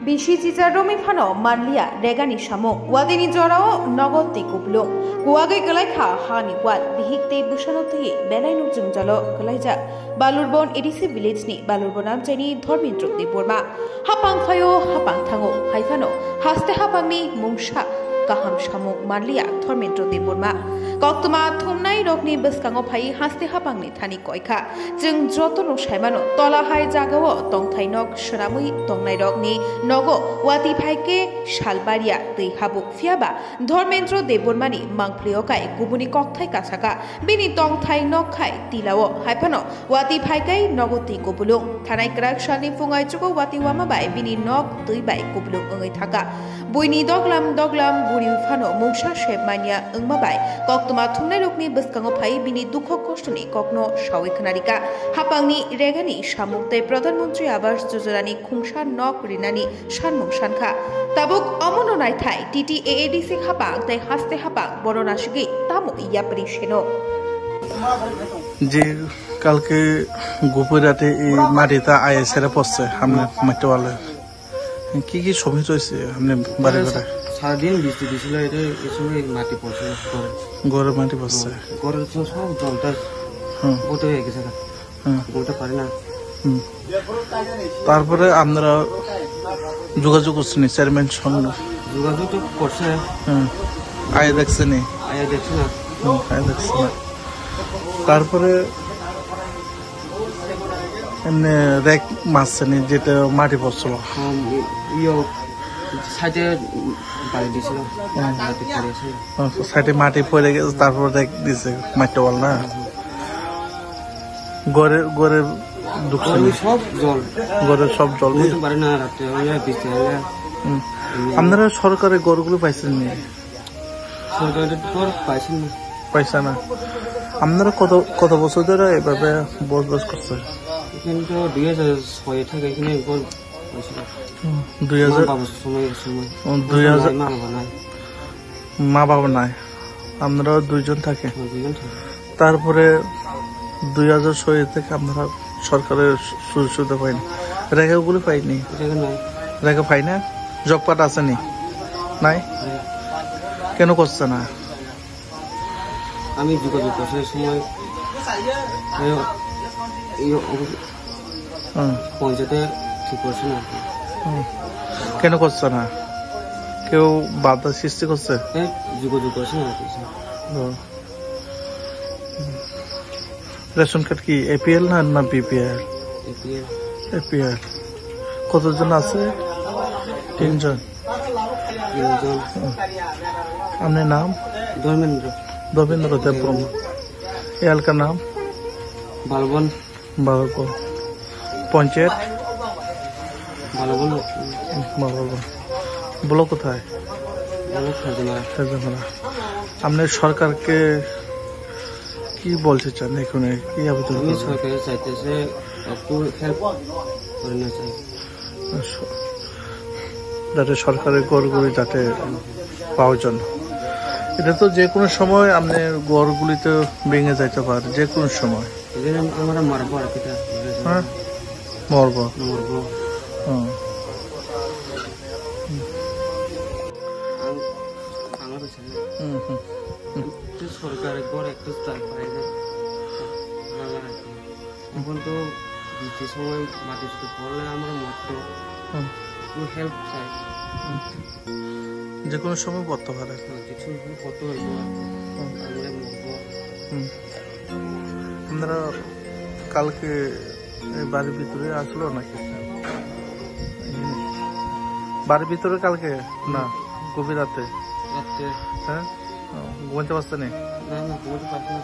Bishi Romi Fano, Manlia, Regani Shamo, Wadini Jorao, Nogoti Kuplo, Guage Galaka, Hani Wat, Bihikte Bushanoti, Benainu Jalo, Galaja, Balurbon Edisi Village ni, Balurbonam Jeni, Tormintro de Burma, Hapang Fayo, Hapang Tango, Haifano, Haste Hapangni, Mungsha. Kaham Shamu Manlia, Tormento de Burma, Koktuma, Tumnai Rogni Buskango Pai, Haste Hapangni Tani Koika, Jung Jotono Shaimano, Tola Hai Jagawo, Tong Tainok, Shunamui, Tongnai Rogni, Nogo, Wati Paike, Shalbaria, De Habu Fiaba, Tormento de Burmani, Mangpliokai, Gubuni Koktai Kasaka, Bini Tong Tainok Kai, Tilao, Hypano, Wati Paike, Nogoti Gubulung, Tanai Krak Shani Fungai Chuko, Wati Wamabai, Bini Nok, Duibai, Gubulung Ungitaka, Buini Doglam, Buri Fano, Mungsha Shepmania, Ungmabai, Koktuma Tumne Lukni, Buskango Pai, Bini Duko Kostuni, Kokno, Shawi Kanarika, Hapangni, Regani, Shamukte, Pradhan Mantri Awas Jojorani, Kungsha Nok Rinani, Shanmung Shanka, Tabuk Omono Naitai, TTAADC Hapang, They Haste Hapang, Boronashigi, Tamu Yapri Sheno. যে কালকে গোপরাতে এই মাটিটা আইএসএর পড়ছে আমরা মাটিওয়ালা কি কি সমস্যা হয়েছে আপনি বাড়ি বাড়ি সারাদিন বৃষ্টি দিছিল এটা এসবে মাটি পড়ছে গড়ে মাটি পড়ছে গড়ের সব জলটা বটে হয়ে গেছে বলতে পারি না তারপরে আমরা যোগাযোগ করছেন চেয়ারম্যান সঙ্গে যোগাযোগ তো করছে আয় দেখছেন আয় দেখছি না আয় দেখছেন না তারপরে এমনি রেক মারছেনি যেটা মাটি পড়ছিল সাইডে বাড়ি দিয়েছিল সাইডে মাটি পড়ে গেছে তারপর রেক দিছে মাটি বল না গড়ে সব জল গড়ে সব জল পারে না রাত্রে বৃষ্টি হলে আপনারা সরকারের গড়গুলো পাইছেন নি সরকারের গড় পাইছেন না পয়সা না আপনারা কত বছর ধরে এভাবে বসবাস করছেন কিন্তু 2006 থেকে এখানে মা বাবা নাই আপনারা দুইজন থাকে তারপরে 2006 থেকে আপনারা সরকারের সুযোগ সুবিধা পাইনি রেখাগুলো পাইনি রেখা পাই না জব কার্ড আসেনি নাই কেন করছে না আমি যোগাযোগ করছি সময় পঞ্চায়েতে ঠিক করছে না কেন করছে না কেউ বাধা সৃষ্টি করছে যোগাযোগ করছে না রেশন কার্ড কি এপিএল না বিপিএল এপিএল কতজন আছে 3 জন আপনার নাম धर्मेंद्र देव ब्रह्म एल का नाम बालबन पंचायत बालबन ब्लॉक কোথায় আপনি সরকারকে কি বলতে চান এখানে কি আবেদন আমি সরকারের চাইতেছে একটু হেল্প করে না চাই যাতে সরকারের গড়গুলি যাতে পাওয়ার জন্য এটা তো যে কোনো সময় আপনি গড়গুলিতে ভেঙে যাইতে পারে যে কোনো সময় আমরা মারবো আর কি হ্যাঁ মরবো সরকারের গড় একটু পাই না এখন তো বৃষ্টির সময় মাটি শুধু পড়লে আমরা মরতো হেল্প চাই যে কোনো সময় পড়তে পারে আপনারা কালকে বাড়ির ভিতরে আসলো নাকি বাড়ির ভিতরে কালকে না গভীর রাতে হ্যাঁ ঘুমাতে পারছে না ঘুমাতে পারছে না